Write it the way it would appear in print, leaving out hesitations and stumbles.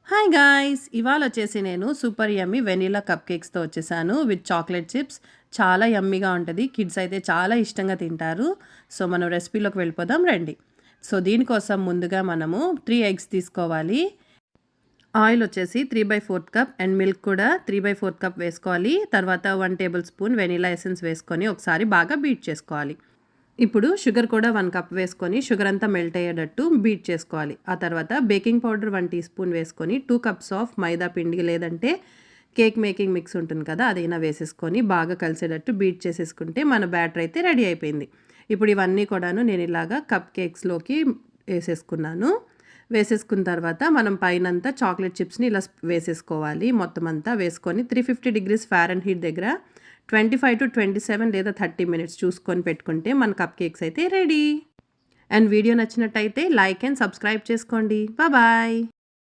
Hi guys! ఇవాళ వచ్చేసి నేను సూపర్ యమ్మీ వెనిలా కప్ కేక్స్‌తో వచ్చేసాను విత్ చాక్లేట్ చిప్స్. చాలా యమ్మీగా ఉంటది. కిడ్స్ అయితే చాలా ఇష్టంగా తింటారు. సో, మనం రెసిపీలోకి వెళ్ళిపోదాం రండి. సో, దీనికోసం ముందుగా మనము 3 ఎగ్స్ తీసుకోవాలి. ఆయిల్ వచ్చేసి 3/4 కప్ అండ్ మిల్క్ కూడా 3/4 కప్ వేసుకోవాలి. తర్వాత 1 టేబుల్ స్పూన్ వెనిలా ఎసెన్స్ వేసుకొని ఒకసారి బాగా బీట్ చేసుకోవాలి. ఇప్పుడు షుగర్ కూడా 1 కప్ వేసుకొని షుగర్ అంతా మెల్ట్ అయ్యేటట్టు బీట్ చేసుకోవాలి. ఆ తర్వాత బేకింగ్ పౌడర్ 1 టీ స్పూన్ వేసుకొని 2 కప్స్ ఆఫ్ మైదా పిండి లేదంటే కేక్ మేకింగ్ మిక్స్ ఉంటుంది కదా! అదైనా వేసేసుకొని బాగా కలిసేటట్టు బీట్ చేసేసుకుంటే మన బ్యాటర్ అయితే రెడీ అయిపోయింది. ఇప్పుడు ఇవన్నీ కూడాను నేను ఇలాగా కప్ కేక్స్‌లోకి వేసేసుకున్నాను. వేసేసుకున్న తర్వాత మనం పైనంతా చాక్లెట్ చిప్స్‌ని ఇలా వేసేసుకోవాలి. మొత్తం అంతా వేసుకొని 350 డిగ్రీస్ ఫారెన్‌హీట్ దగ్గర 25-27 లేదా 30 మినిట్స్ చూసుకొని పెట్టుకుంటే మన కప్ కేక్స్ అయితే రెడీ. అండ్ వీడియో నచ్చినట్టయితే లైక్ అండ్ సబ్స్క్రైబ్ చేసుకోండి. బాయ్.